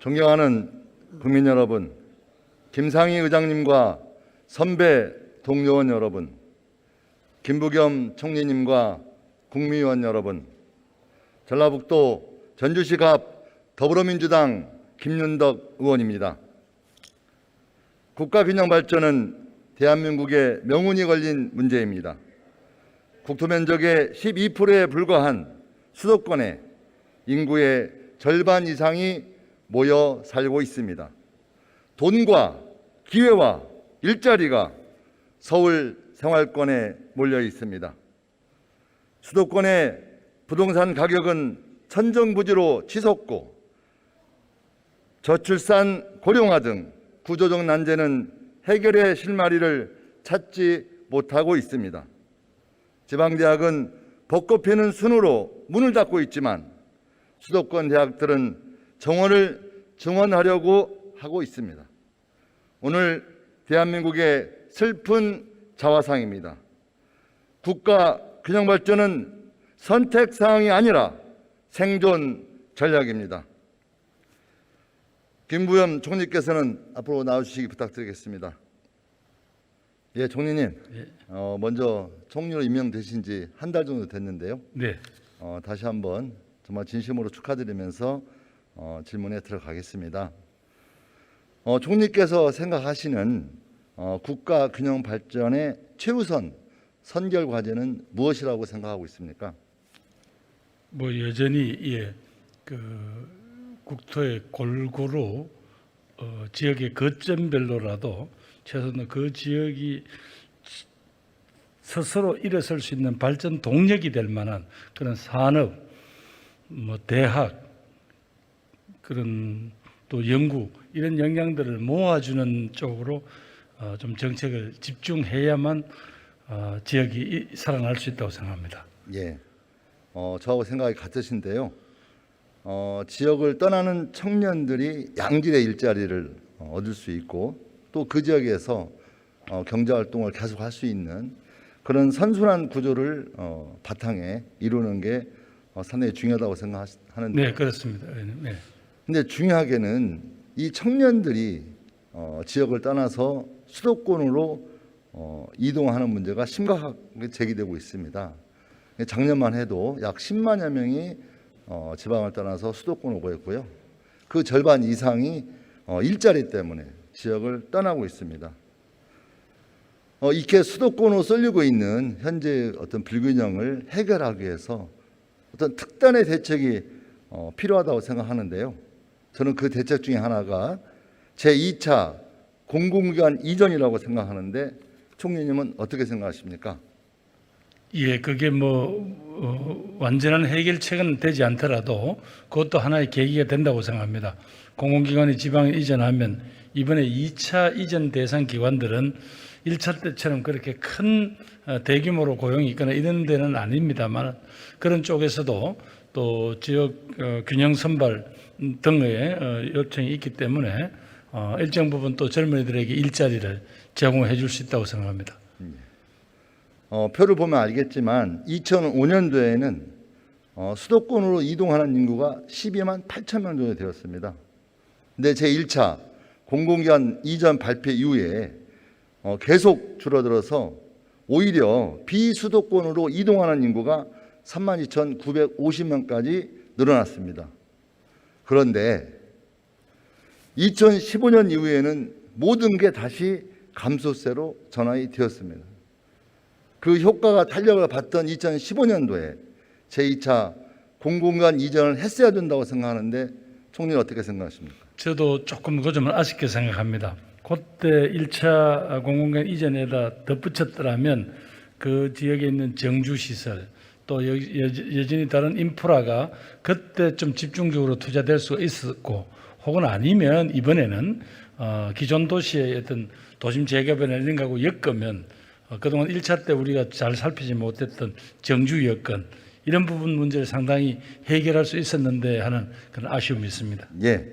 존경하는 국민 여러분, 김상희 의장님과 선배 동료원 여러분, 김부겸 총리님과 국무위원 여러분, 전라북도 전주시 갑 더불어민주당 김윤덕 의원입니다. 국가균형 발전은 대한민국의 명운이 걸린 문제입니다. 국토 면적의 12%에 불과한 수도권에 인구의 절반 이상이 모여 살고 있습니다. 돈과 기회와 일자리가 서울 생활권에 몰려 있습니다. 수도권의 부동산 가격은 천정부지로 치솟고 저출산, 고령화 등 구조적 난제는 해결의 실마리를 찾지 못하고 있습니다. 지방대학은 벚꽃 피는 순으로 문을 닫고 있지만 수도권 대학들은 정원을 증원하려고 하고 있습니다. 오늘 대한민국의 슬픈 자화상입니다. 국가 균형 발전은 선택사항이 아니라 생존 전략입니다. 김부겸 총리께서는 앞으로 나와주시기 부탁드리겠습니다. 예, 총리님. 예. 먼저 총리로 임명되신 지 한 달 정도 됐는데요. 네. 다시 한번 정말 진심으로 축하드리면서 질문에 들어가겠습니다. 총리께서 생각하시는 국가 균형 발전의 최우선 선결 과제는 무엇이라고 생각하고 있습니까? 여전히 국토의 골고루 지역의 거점별로라도 최소한 그 지역이 스스로 일어설 수 있는 발전 동력이 될 만한 그런 산업, 대학, 그런 또 연구 이런 역량들을 모아주는 쪽으로 좀 정책을 집중해야만 지역이 살아날 수 있다고 생각합니다. 예, 저하고 생각이 같으신데요. 지역을 떠나는 청년들이 양질의 일자리를 얻을 수 있고 또 그 지역에서 경제활동을 계속할 수 있는 그런 선순환 구조를 바탕에 이루는 게 상당히 중요하다고 생각하는데. 네, 그렇습니다. 네. 근데 중요하게는 이 청년들이 지역을 떠나서 수도권으로 이동하는 문제가 심각하게 제기되고 있습니다. 작년만 해도 약 10만여 명이 지방을 떠나서 수도권으로 오고 있고요. 그 절반 이상이 일자리 때문에 지역을 떠나고 있습니다. 이렇게 수도권으로 쏠리고 있는 현재 어떤 불균형을 해결하기 위해서 어떤 특단의 대책이 필요하다고 생각하는데요. 저는 그 대책 중에 하나가 제2차 공공기관 이전이라고 생각하는데 총리님은 어떻게 생각하십니까? 예, 그게 완전한 해결책은 되지 않더라도 그것도 하나의 계기가 된다고 생각합니다. 공공기관이 지방에 이전하면 이번에 2차 이전 대상 기관들은 1차 때처럼 그렇게 큰 대규모로 고용이 있거나 이런 데는 아닙니다만 그런 쪽에서도 또 지역 균형 선발 등의 요청이 있기 때문에 일정 부분 또 젊은이들에게 일자리를 제공해 줄 수 있다고 생각합니다. 표를 보면 알겠지만 2005년도에는 수도권으로 이동하는 인구가 12만 8천 명 정도 되었습니다. 근데 제1차 공공기관 이전 발표 이후에 계속 줄어들어서 오히려 비수도권으로 이동하는 인구가 32,950명까지 늘어났습니다. 그런데 2015년 이후에는 모든 게 다시 감소세로 전환이 되었습니다. 그 효과가 탄력을 받던 2015년도에 제2차 공공기관 이전을 했어야 된다고 생각하는데 총리는 어떻게 생각하십니까? 저도 조금 그 점을 아쉽게 생각합니다. 그때 1차 공공기관 이전에다 덧붙였더라면 그 지역에 있는 정주시설 또 여전히 다른 인프라가 그때 좀 집중적으로 투자될 수 있었고 혹은 아니면 이번에는 기존 도시의 어떤 도심 재개발이나 이런 거하고 엮으면 그동안 1차 때 우리가 잘 살피지 못했던 정주 여건 이런 부분 문제를 상당히 해결할 수 있었는데 하는 그런 아쉬움이 있습니다. 예,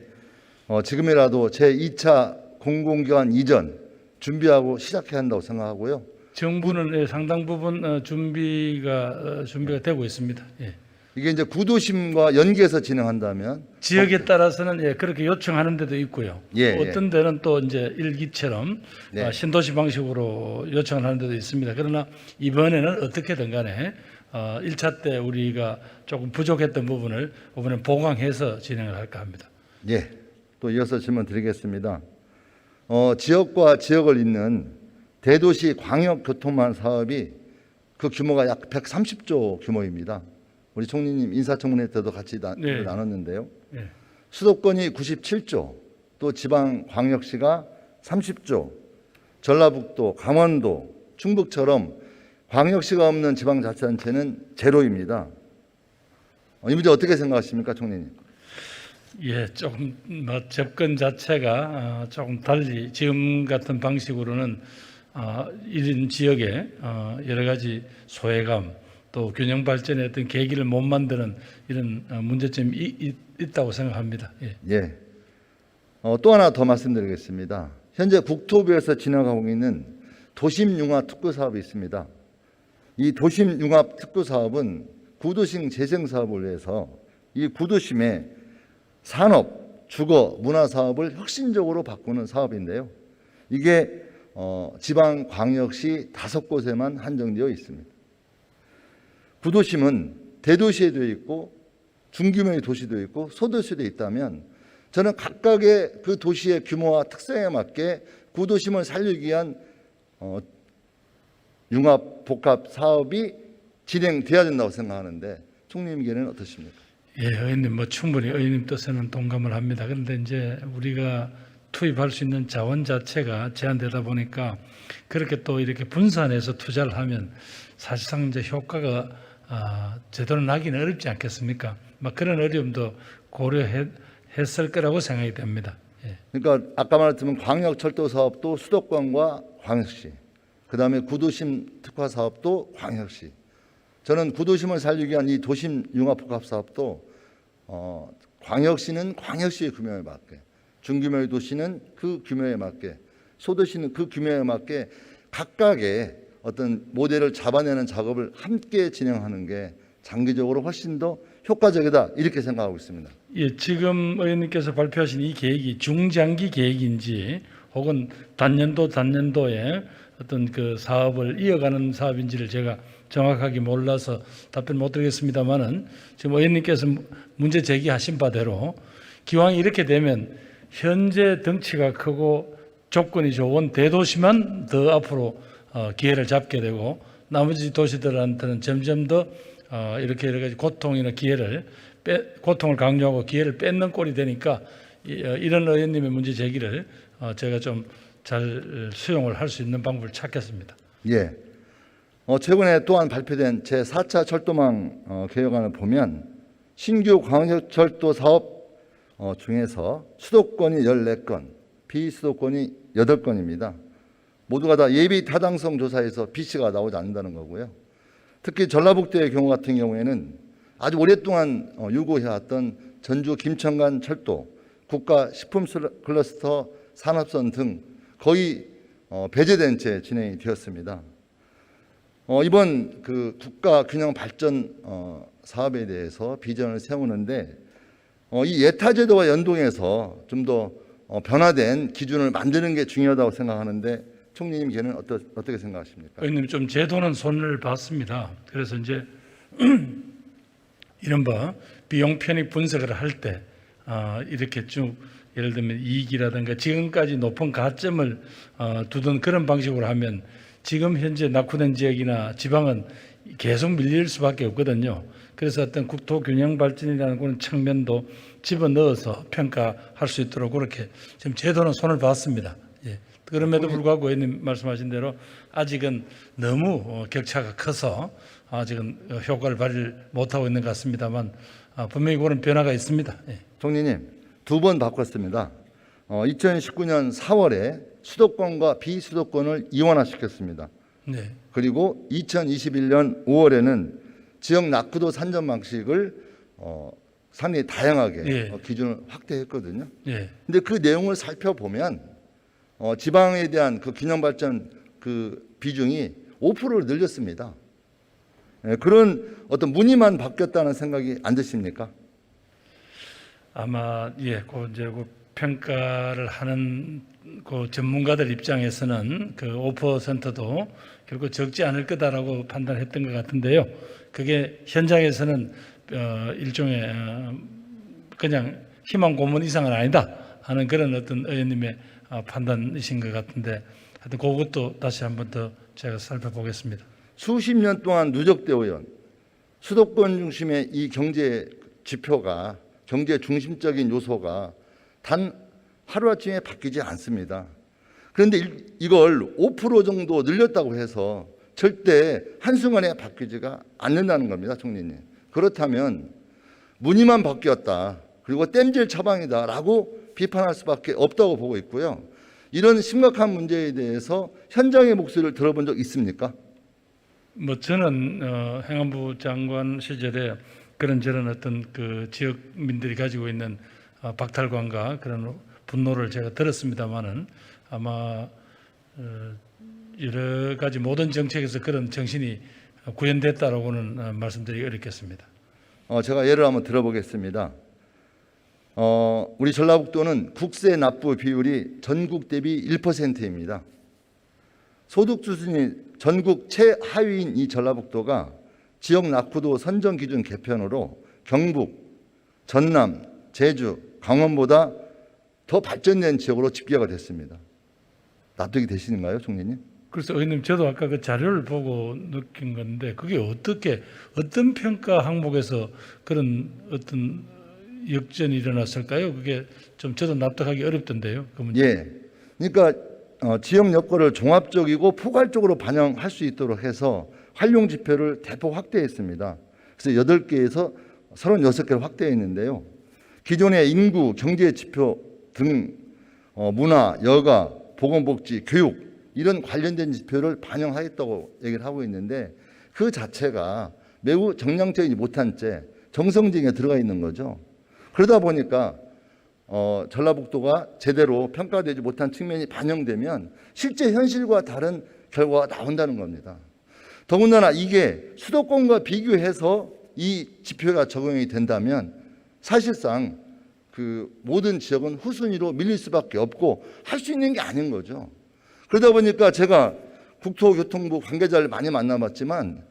지금이라도 제2차 공공기관 이전 준비하고 시작해야 한다고 생각하고요. 정부는 상당 부분 준비가 되고 있습니다. 예. 이게 이제 구도심과 연계해서 진행한다면 지역에 따라서는 예, 그렇게 요청하는 데도 있고요. 예, 어떤 데는 또 이제 일기처럼 네. 신도시 방식으로 요청을 하는 데도 있습니다. 그러나 이번에는 어떻게든 간에 1차 때 우리가 조금 부족했던 부분을 이번에 보강해서 진행을 할까 합니다. 예, 또 이어서 질문 드리겠습니다. 지역과 지역을 잇는 대도시 광역교통망 사업이 그 규모가 약 130조 규모입니다. 우리 총리님 인사청문회 때도 같이 네. 나눴는데요. 예. 수도권이 97조, 또 지방 광역시가 30조, 전라북도, 강원도, 충북처럼 광역시가 없는 지방자치단체는 제로입니다. 이 문제 어떻게 생각하십니까, 총리님? 예, 조금 접근 자체가 조금 달리 지금 같은 방식으로는 이런 지역에 여러 가지 소외감 또 균형 발전의 어떤 계기를 못 만드는 이런 문제점이 있다고 생각합니다. 예. 예. 또 하나 더 말씀드리겠습니다. 현재 국토부에서 진행하고 있는 도심융합 특구 사업이 있습니다. 이 도심융합 특구 사업은 구도심 재생 사업을 위해서 이 구도심의 산업, 주거, 문화 사업을 혁신적으로 바꾸는 사업인데요. 이게 지방 광역시 5곳에만 한정되어 있습니다. 구도심은 대도시에도 있고 중규모의 도시도 있고 소도시도 있다면 저는 각각의 그 도시의 규모와 특성에 맞게 구도심을 살리기 위한 융합 복합 사업이 진행돼야 된다고 생각하는데 총리님께는 어떠십니까? 예, 의원님 충분히 의원님 뜻에는 동감을 합니다. 그런데 이제 우리가 투입할 수 있는 자원 자체가 제한되다 보니까 그렇게 또 이렇게 분산해서 투자를 하면 사실상 이제 효과가 제대로 나기는 어렵지 않겠습니까? 막 그런 어려움도 고려했을 거라고 생각이 됩니다. 예. 그러니까 아까 말했지만 광역철도 사업도 수도권과 광역시, 그다음에 구도심 특화 사업도 광역시. 저는 구도심을 살리기 위한 이 도심 융합복합 사업도 광역시는 광역시의 규모에 맞게, 중규모의 도시는 그 규모에 맞게, 소도시는 그 규모에 맞게 각각의 어떤 모델을 잡아내는 작업을 함께 진행하는 게 장기적으로 훨씬 더 효과적이다 이렇게 생각하고 있습니다. 예, 지금 의원님께서 발표하신 이 계획이 중장기 계획인지 혹은 단년도에 어떤 그 사업을 이어가는 사업인지를 제가 정확하게 몰라서 답변 못 드리겠습니다만은 지금 의원님께서 문제 제기하신 바대로 기왕 이렇게 되면 현재 덩치가 크고 조건이 좋은 대도시만 더 앞으로 기회를 잡게 되고 나머지 도시들한테는 점점 더 이렇게 여러 가지 고통이나 고통을 강요하고 기회를 뺏는 꼴이 되니까 이런 의원님의 문제 제기를 제가 좀 잘 수용을 할 수 있는 방법을 찾겠습니다. 예. 최근에 또한 발표된 제4차 철도망 개혁안을 보면 신규 광역철도 사업 중에서 수도권이 14건, 비수도권이 8건입니다. 모두가 다 예비 타당성 조사에서 B씨가 나오지 않는다는 거고요. 특히 전라북도의 경우 같은 경우에는 아주 오랫동안 요구해왔던 전주 김천간 철도, 국가 식품 클러스터 산업선 등 거의 배제된 채 진행이 되었습니다. 이번 그 국가 균형 발전 사업에 대해서 비전을 세우는데 이 예타 제도와 연동해서 좀 더 변화된 기준을 만드는 게 중요하다고 생각하는데 총리님께는 어떻게 생각하십니까? 의원님 좀 제도는 손을 봤습니다. 그래서 이제 이른바 비용 편익 분석을 할 때 이렇게 쭉 예를 들면 이익이라든가 지금까지 높은 가점을 두던 그런 방식으로 하면 지금 현재 낙후된 지역이나 지방은 계속 밀릴 수밖에 없거든요. 그래서 어떤 국토 균형 발전이라는 그런 측면도 집어넣어서 평가할 수 있도록 그렇게 지금 제도는 손을 봤습니다. 예. 그럼에도 불구하고 의원님 말씀하신 대로 아직은 너무 격차가 커서 아직은 효과를 발휘 못하고 있는 것 같습니다만 분명히 그런 변화가 있습니다. 예. 총리님, 2번 바꿨습니다. 2019년 4월에 수도권과 비수도권을 이원화시켰습니다. 네. 그리고 2021년 5월에는 지역 낙후도 산정 방식을 상당히 다양하게 예. 기준을 확대했거든요. 예. 근데 그 내용을 살펴보면 지방에 대한 그 균형 발전 그 비중이 5%를 늘렸습니다. 그런 어떤 문의만 바뀌었다는 생각이 안 드십니까? 아마 그 이제 그 평가를 하는 그 전문가들 입장에서는 그 5%도 결국 적지 않을 거다라고 판단했던 것 같은데요. 그게 현장에서는 일종의 그냥 희망 고문 이상은 아니다 하는 그런 어떤 의원님의 판단이신 것 같은데, 하여튼 그것도 다시 한번 더 제가 살펴보겠습니다. 수십 년 동안 누적되어 온 수도권 중심의 이 경제 지표가, 경제 중심적인 요소가 단 하루아침에 바뀌지 않습니다. 그런데 이걸 5% 정도 늘렸다고 해서 절대 한순간에 바뀌지가 않는다는 겁니다, 총리님. 그렇다면 문의만 바뀌었다, 그리고 땜질 처방이다라고 비판할 수밖에 없다고 보고 있고요. 이런 심각한 문제에 대해서 현장의 목소리를 들어본 적 있습니까? 저는 행안부 장관 시절에 그런저런 어떤 그 지역민들이 가지고 있는 박탈감과 그런 분노를 제가 들었습니다만은, 아마 여러 가지 모든 정책에서 그런 정신이 구현됐다라고는 말씀드리기 어렵겠습니다. 제가 예를 한번 들어보겠습니다. 우리 전라북도는 국세 납부 비율이 전국 대비 1%입니다. 소득 수준이 전국 최하위인 이 전라북도가 지역 낙후도 선정 기준 개편으로 경북, 전남, 제주, 강원보다 더 발전된 지역으로 집계가 됐습니다. 납득이 되시는가요, 총리님? 그래서 의원님, 저도 아까 그 자료를 보고 느낀 건데, 그게 어떤 평가 항목에서 그런 어떤 역전이 일어났을까요? 그게 좀 저도 납득하기 어렵던데요, 그 문제. 예, 그러니까 지역 여건을 종합적이고 포괄적으로 반영할 수 있도록 해서 활용 지표를 대폭 확대했습니다. 그래서 8개에서 36개로 확대했는데요. 기존의 인구, 경제 지표 등 문화, 여가, 보건복지, 교육 이런 관련된 지표를 반영하였다고 얘기를 하고 있는데, 그 자체가 매우 정량적이지 못한 채 정성쟁이에 들어가 있는 거죠. 그러다 보니까 전라북도가 제대로 평가되지 못한 측면이 반영되면 실제 현실과 다른 결과가 나온다는 겁니다. 더군다나 이게 수도권과 비교해서 이 지표가 적용이 된다면 사실상 그 모든 지역은 후순위로 밀릴 수밖에 없고 할 수 있는 게 아닌 거죠. 그러다 보니까 제가 국토교통부 관계자를 많이 만나봤지만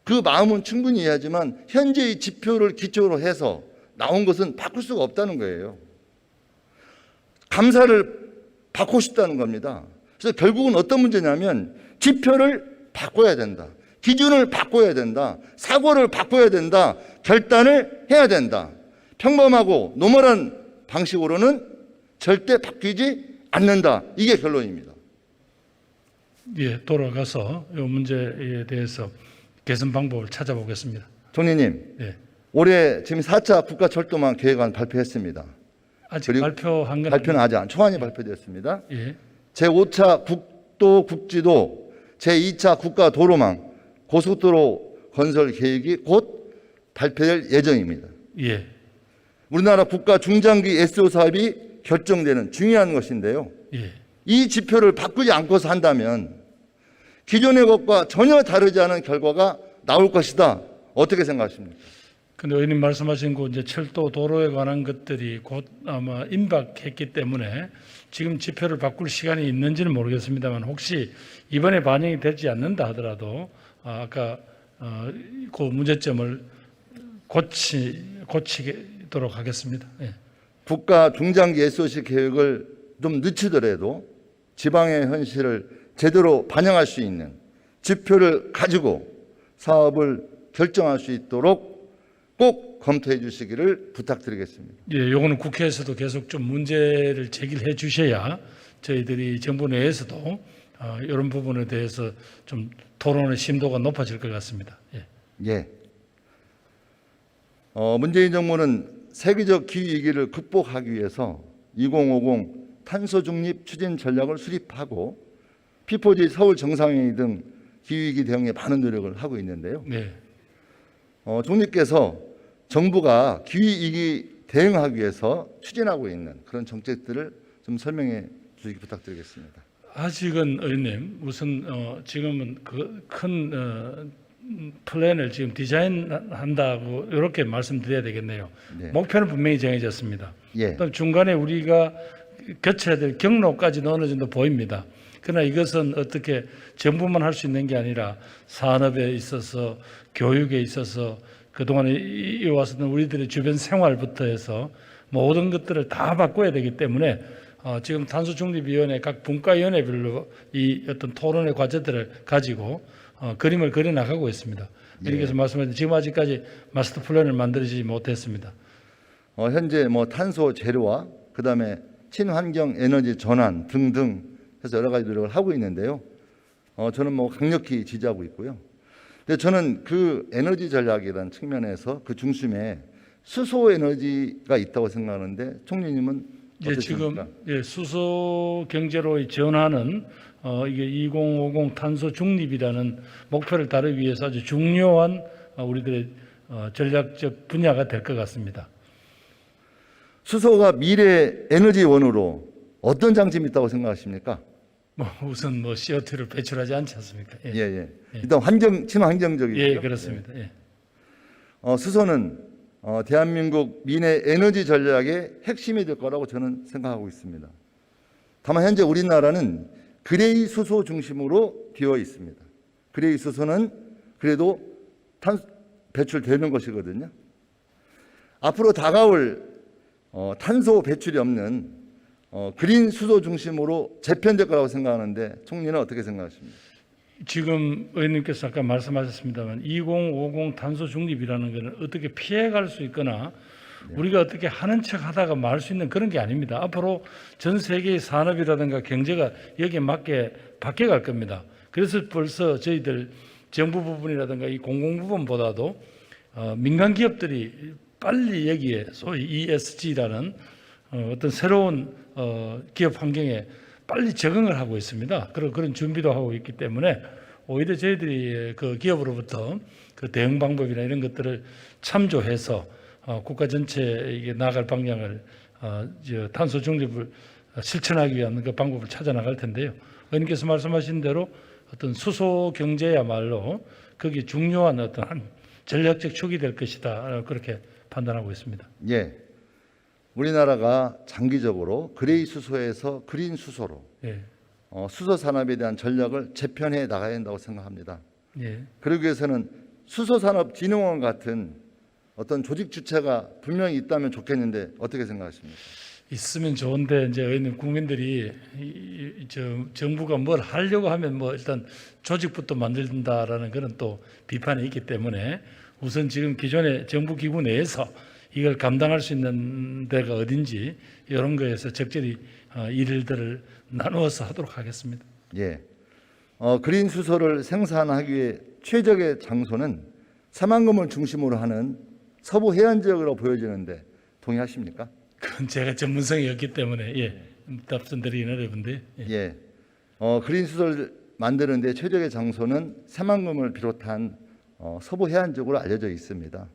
그 마음은 충분히 이해하지만 현재의 지표를 기초로 해서 나온 것은 바꿀 수가 없다는 거예요. 감사를 받고 싶다는 겁니다. 그래서 결국은 어떤 문제냐면 지표를 바꿔야 된다, 기준을 바꿔야 된다, 사고를 바꿔야 된다, 결단을 해야 된다. 평범하고 노멀한 방식으로는 절대 바뀌지 않는다. 이게 결론입니다. 예, 돌아가서 이 문제에 대해서 개선 방법을 찾아보겠습니다. 총리님, 예. 올해 지금 4차 국가철도망 계획안 발표했습니다. 아직 발표한 건 발표는 아직 초안이 발표됐습니다. 예. 제5차 국도 국지도, 제2차 국가도로망, 고속도로 건설 계획이 곧 발표될 예정입니다. 예. 우리나라 국가 중장기 SO 사업이 결정되는 중요한 것인데요. 예. 이 지표를 바꾸지 않고서 한다면 기존의 것과 전혀 다르지 않은 결과가 나올 것이다. 어떻게 생각하십니까? 근데 의원님 말씀하신 그 이제 철도 도로에 관한 것들이 곧 아마 임박했기 때문에 지금 지표를 바꿀 시간이 있는지는 모르겠습니다만, 혹시 이번에 반영이 되지 않는다 하더라도 아까 그 문제점을 고치도록 하겠습니다. 예. 국가 중장기 SOC 계획을 좀 늦추더라도 지방의 현실을 제대로 반영할 수 있는 지표를 가지고 사업을 결정할 수 있도록 꼭 검토해 주시기를 부탁드리겠습니다. 예, 요거는 국회에서도 계속 좀 문제를 제기해 주셔야 저희들이 정부 내에서도 이런 부분에 대해서 좀 토론의 심도가 높아질 것 같습니다. 예. 예. 문재인 정부는 세계적 기후 위기를 극복하기 위해서 2050 탄소 중립 추진 전략을 수립하고 P4G 서울 정상회의 등 기후 위기 대응에 많은 노력을 하고 있는데요. 네. 총리께서 정부가 기후 위기 대응하기 위해서 추진하고 있는 그런 정책들을 좀 설명해 주시기 부탁드리겠습니다. 아직은 의원님, 우선 지금은 그 큰 플랜을 지금 디자인한다고 이렇게 말씀드려야 되겠네요. 네. 목표는 분명히 정해졌습니다. 예. 또 중간에 우리가 거쳐야 될 경로까지는 어느 정도 보입니다. 그러나 이것은 어떻게 정부만 할 수 있는 게 아니라 산업에 있어서 교육에 있어서 그동안에 이어왔었던 우리들의 주변 생활부터 해서 모든 것들을 다 바꿔야 되기 때문에 지금 탄소중립위원회 각 분과위원회별로 이 어떤 토론의 과제들을 가지고 그림을 그려 나가고 있습니다. 이렇게 말씀하신 지금 아직까지 마스터 플랜을 만들지 못했습니다. 현재 뭐 탄소 제로와 그다음에 친환경 에너지 전환 등등 해서 여러 가지 노력을 하고 있는데요. 저는 뭐 강력히 지지하고 있고요. 근데 저는 그 에너지 전략이라는 측면에서 그 중심에 수소 에너지가 있다고 생각하는데 총리님은 어떻습니까? 지금 수소 경제로 전환은 이게 2050 탄소 중립이라는 목표를 다루기 위해서 아주 중요한 우리들의 전략적 분야가 될 것 같습니다. 수소가 미래 에너지원으로 어떤 장점이 있다고 생각하십니까? 우선 CO2를 배출하지 않지 않습니까? 예. 일단 친환경적이죠. 예, 그렇습니다. 예. 수소는 대한민국 미래 에너지 전략의 핵심이 될 거라고 저는 생각하고 있습니다. 다만 현재 우리나라는 그레이 수소 중심으로 되어 있습니다. 그레이 수소는 그래도 배출되는 것이거든요. 앞으로 다가올 탄소 배출이 없는 그린 수소 중심으로 재편될 거라고 생각하는데 총리는 어떻게 생각하십니까? 지금 의원님께서 아까 말씀하셨습니다만 2050 탄소 중립이라는 것은 어떻게 피해갈 수 있거나 우리가 어떻게 하는 척 하다가 말 수 있는 그런 게 아닙니다. 앞으로 전 세계의 산업이라든가 경제가 여기에 맞게 바뀌어갈 겁니다. 그래서 벌써 저희들 정부 부분이라든가 이 공공 부분보다도 민간 기업들이 빨리 여기에 소위 ESG라는 어떤 새로운 기업 환경에 빨리 적응을 하고 있습니다. 그런 준비도 하고 있기 때문에 오히려 저희들이 그 기업으로부터 그 대응 방법이나 이런 것들을 참조해서 국가 전체에 나아갈 방향을 탄소 중립을 실천하기 위한 그 방법을 찾아 나갈 텐데요. 의원님께서 말씀하신 대로 어떤 수소 경제야말로 거기 중요한 어떤 한 전략적 축이 될 것이다. 그렇게 판단하고 있습니다. 예. 우리나라가 장기적으로 그레이 수소에서 그린 수소로 예. 수소 산업에 대한 전략을 재편해 나가야 한다고 생각합니다. 예. 그러기 위해서는 수소산업진흥원 같은 어떤 조직 주체가 분명히 있다면 좋겠는데 어떻게 생각하십니까? 있으면 좋은데 이제 의원님 국민들이 정부가 뭘 하려고 하면 일단 조직부터 만든다라는 그런 또 비판이 있기 때문에 우선 지금 기존의 정부 기구 내에서 이걸 감당할 수 있는 데가 어딘지 이런 거에서 적절히 일들을 나누어서 하도록 하겠습니다. 예. 그린 수소를 생산하기 위해 최적의 장소는 새만금을 중심으로 하는 서부 해안 지역으로 보여지는데 동의하십니까? 그건 제가 전문성이 없기 때문에 답변드리기는 어려운데. 예. 그린 수소를 만드는데 최적의 장소는 새만금을 비롯한 서부 해안 지역으로 알려져 있습니다.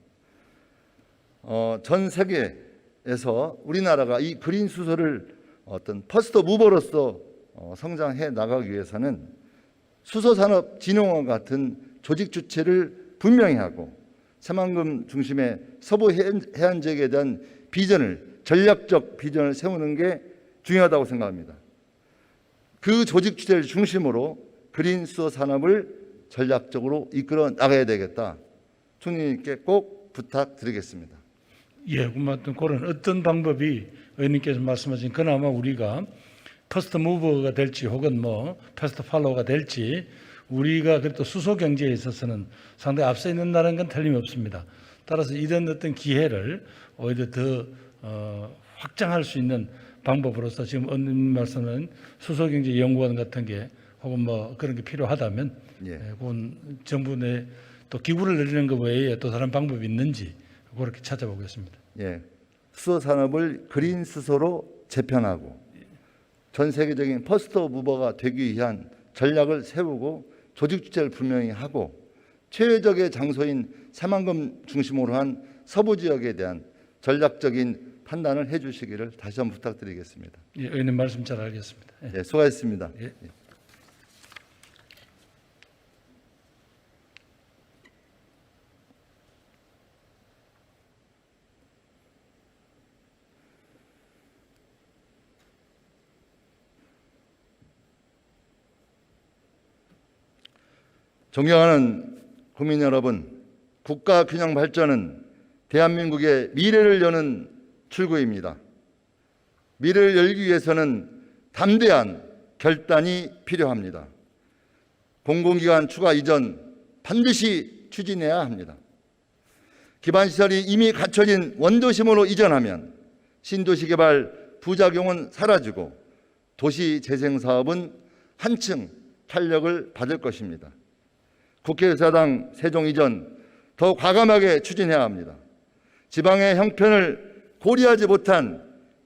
전 세계에서 우리나라가 이 그린 수소를 어떤 퍼스트 무버로서 성장해 나가기 위해서는 수소산업진흥원 같은 조직 주체를 분명히 하고 새만금 중심의 서부 해안 지역에 대한 전략적 비전을 세우는 게 중요하다고 생각합니다. 그 조직 주체를 중심으로 그린 수소 산업을 전략적으로 이끌어 나가야 되겠다. 총리님께 꼭 부탁드리겠습니다. 예, 그런 어떤 방법이 의원님께서 말씀하신 그나마 우리가 퍼스트 무버가 될지 혹은 퍼스트 팔로워가 될지 우리가 그래도 수소 경제에 있어서는 상당히 앞서 있는다는 건 틀림없습니다. 따라서 이런 어떤 기회를 오히려 더 확장할 수 있는 방법으로서 지금 의원님 말씀은 수소 경제 연구원 같은 게 혹은 그런 게 필요하다면 그건 정부 내 또 기구를 늘리는 것 외에 또 다른 방법이 있는지 그렇게 찾아보겠습니다. 예, 수소 산업을 그린 수소로 재편하고 전 세계적인 퍼스트 무버가 되기 위한 전략을 세우고 조직 주체를 분명히 하고 최적의 장소인 새만금 중심으로 한 서부 지역에 대한 전략적인 판단을 해주시기를 다시 한번 부탁드리겠습니다. 예, 의원님 말씀 잘 알겠습니다. 예, 수고하셨습니다. 예. 존경하는 국민 여러분, 국가 균형 발전은 대한민국의 미래를 여는 출구입니다. 미래를 열기 위해서는 담대한 결단이 필요합니다. 공공기관 추가 이전 반드시 추진해야 합니다. 기반시설이 이미 갖춰진 원도심으로 이전하면 신도시 개발 부작용은 사라지고 도시 재생 사업은 한층 탄력을 받을 것입니다. 국회의사당 세종 이전 더 과감하게 추진해야 합니다. 지방의 형편을 고려하지 못한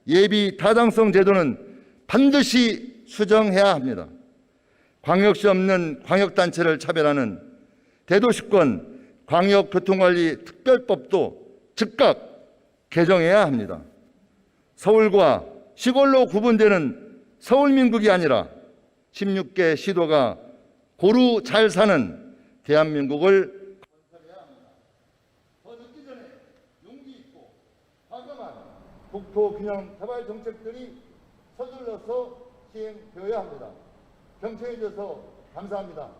예비 타당성 제도는 반드시 수정해야 합니다. 광역시 없는 광역단체를 차별하는 대도시권 광역교통관리 특별법도 즉각 개정해야 합니다. 서울과 시골로 구분되는 서울민국이 아니라 16개 시도가 고루 잘 사는 대한민국을 건설해야 합니다. 더 늦기 전에 용기 있고 과감한 국토균형 개발 정책들이 서둘러서 시행되어야 합니다. 경청해 주셔서 감사합니다.